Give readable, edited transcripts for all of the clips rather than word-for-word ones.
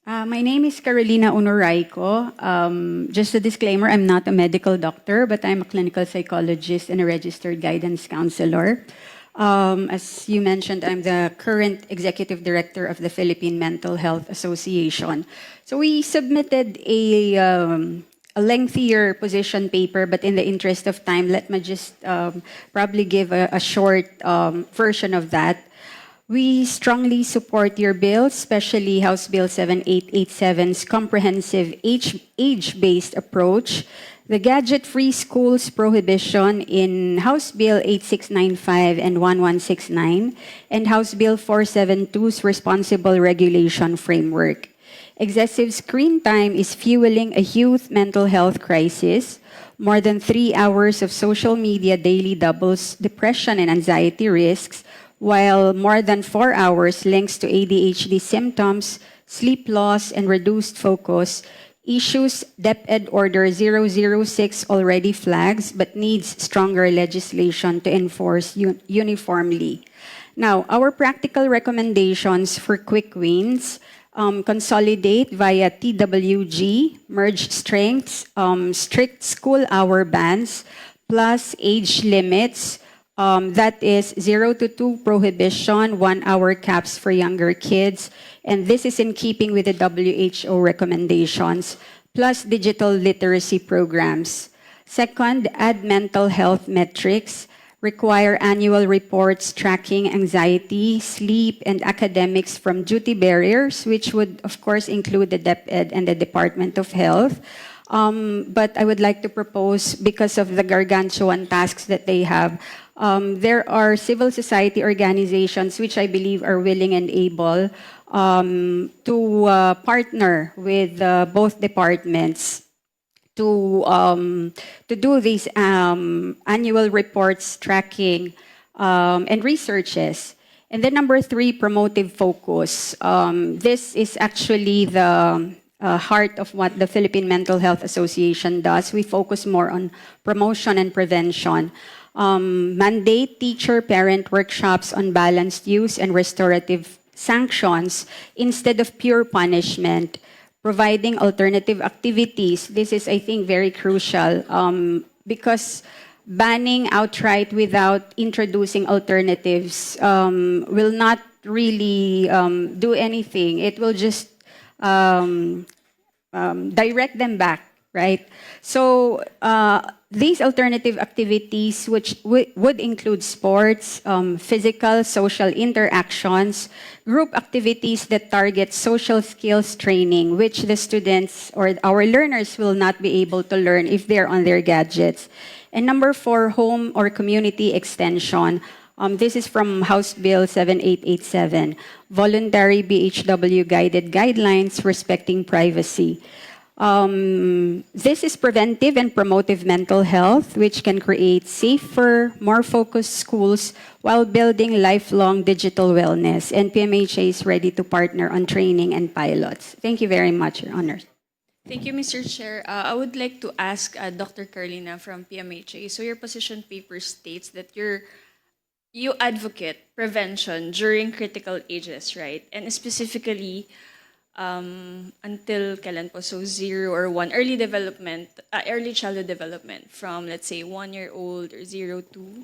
My name is Carolina Honoraico. Just a disclaimer, I'm not a medical doctor, but I'm a clinical psychologist and a registered guidance counselor. As you mentioned, I'm the current executive director of the Philippine Mental Health Association. So we submitted a lengthier position paper, but in the interest of time, let me just probably give a short version of that. We strongly support your bill, especially House Bill 7887's comprehensive age-based approach, the gadget-free schools prohibition in House Bill 8695 and 1169, and House Bill 472's responsible regulation framework. Excessive screen time is fueling a youth mental health crisis. More than 3 hours of social media daily doubles depression and anxiety risks, while more than 4 hours links to ADHD symptoms, sleep loss, and reduced focus. Issues DepEd Order 006 already flags but needs stronger legislation to enforce uniformly. Now, our practical recommendations for quick wins: consolidate via TWG, merge strengths, strict school hour bans, plus age limits. That is 0 to 2 prohibition, 1 hour caps for younger kids. And this is in keeping with the WHO recommendations, plus digital literacy programs. Second, add mental health metrics. Require annual reports tracking anxiety, sleep, and academics from duty barriers, which would, of course, include the DepEd and the Department of Health. But I would like to propose, because of the gargantuan tasks that they have, there are civil society organizations which I believe are willing and able to partner with both departments to do these annual reports, tracking, and researches. And then number 3, promotive focus. This is actually the heart of what the Philippine Mental Health Association does. We focus more on promotion and prevention. Mandate teacher-parent workshops on balanced use and restorative sanctions instead of pure punishment. Providing alternative activities. This is, I think, very crucial because banning outright without introducing alternatives will not really do anything. It will just direct them back, right? So these alternative activities, which would include sports, physical, social interactions, group activities that target social skills training, which the students or our learners will not be able to learn if they're on their gadgets. And number 4, home or community extension. This is from House Bill 7887, voluntary BHW guided guidelines respecting privacy. This is preventive and promotive mental health, which can create safer, more focused schools while building lifelong digital wellness. And PMHA is ready to partner on training and pilots. Thank you very much, Your Honors. Thank you, Mr. Chair. I would like to ask Dr. Carlina from PMHA. So your position paper states that you advocate prevention during critical ages, right? And specifically, until kailan po? So 0 or 1, early childhood development from, let's say, 1-year-old or 0 to?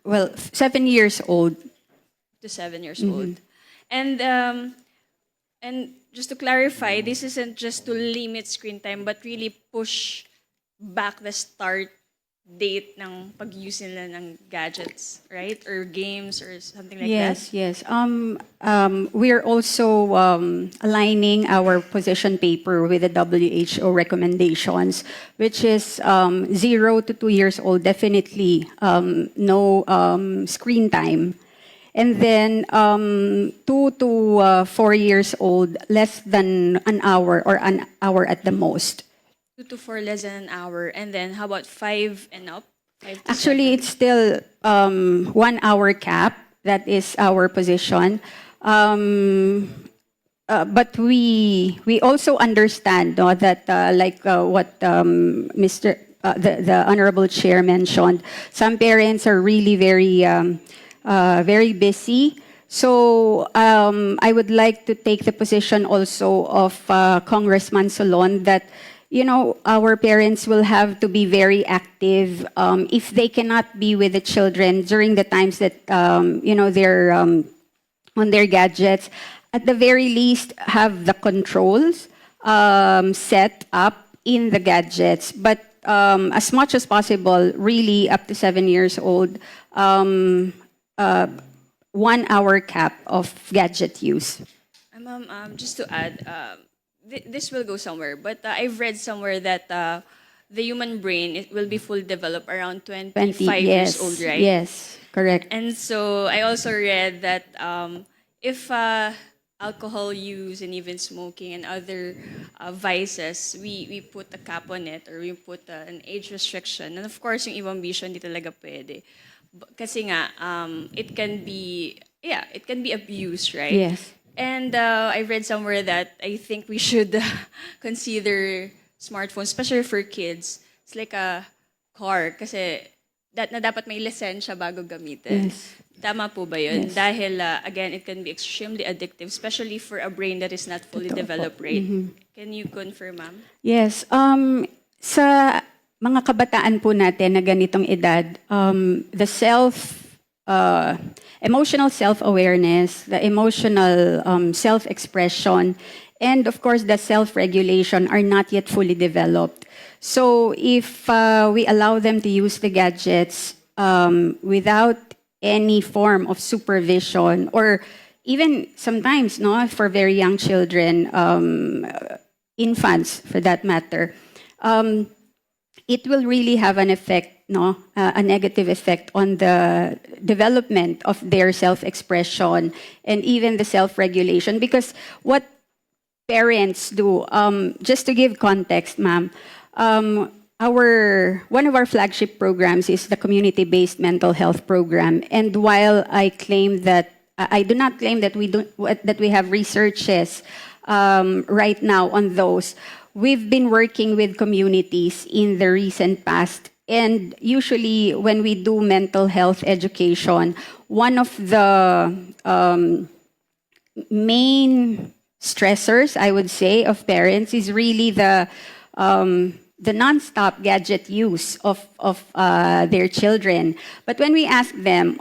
Well, 7 years old. To 7 years old. And just to clarify, this isn't just to limit screen time, but really push back the start date ng pag-use nila ng gadgets, right? Or games or something like that? Yes. We are also aligning our position paper with the WHO recommendations, which is 0 to 2 years old, definitely no screen time. And then 2 to 4 years old, less than an hour or an hour at the most. 2 to 4, less than an hour. And then how about 5 and up? 5 to Actually, 7? it's still 1 hour cap. That is our position. But we also understand that what the honorable chair mentioned, some parents are really very busy. So I would like to take the position also of Congressman Solon that, you know, our parents will have to be very active if they cannot be with the children during the times that, you know, they're on their gadgets. At the very least, have the controls set up in the gadgets. But as much as possible, really up to 7 years old, 1 hour cap of gadget use. Ma'am, just to add, this will go somewhere, but I've read somewhere that the human brain it will be fully developed around 25 years old, right? Yes, correct. And so I also read that if alcohol use and even smoking and other vices, we put a cap on it or we put an age restriction. And of course, yung ibang bisyo hindi talaga pwede. Kasi nga, it can be abused, right? Yes. And I read somewhere that I think we should consider smartphones, especially for kids. It's like a car kasi dapat may lisensya bago gamitin. Yes. Tama po ba yun? Yes. Dahil, again, it can be extremely addictive, especially for a brain that is not fully developed, right? Can you confirm, ma'am? Yes. Sa mga kabataan po natin na ganitong edad, the emotional self-awareness, the emotional self-expression, and of course the self-regulation are not yet fully developed. So if we allow them to use the gadgets without any form of supervision, or even sometimes, no, for very young children, infants for that matter, it will really have an effect, no, a negative effect on the development of their self-expression and even the self-regulation. Because what parents do, just to give context, ma'am, one of our flagship programs is the community-based mental health program. And while I claim that I do not claim that we have researches right now on those, we've been working with communities in the recent past. And usually when we do mental health education, one of the main stressors, I would say, of parents is really the nonstop gadget use of their children. But when we ask them,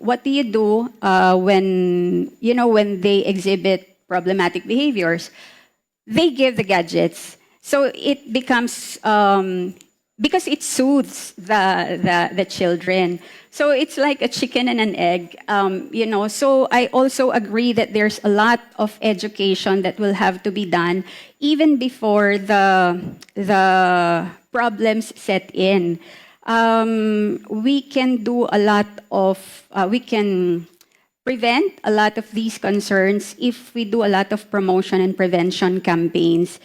what do you do when they exhibit problematic behaviors? They give the gadgets. So it becomes because it soothes the children. So it's like a chicken and an egg, So I also agree that there's a lot of education that will have to be done even before the problems set in. We can do a lot of we can prevent a lot of these concerns if we do a lot of promotion and prevention campaigns.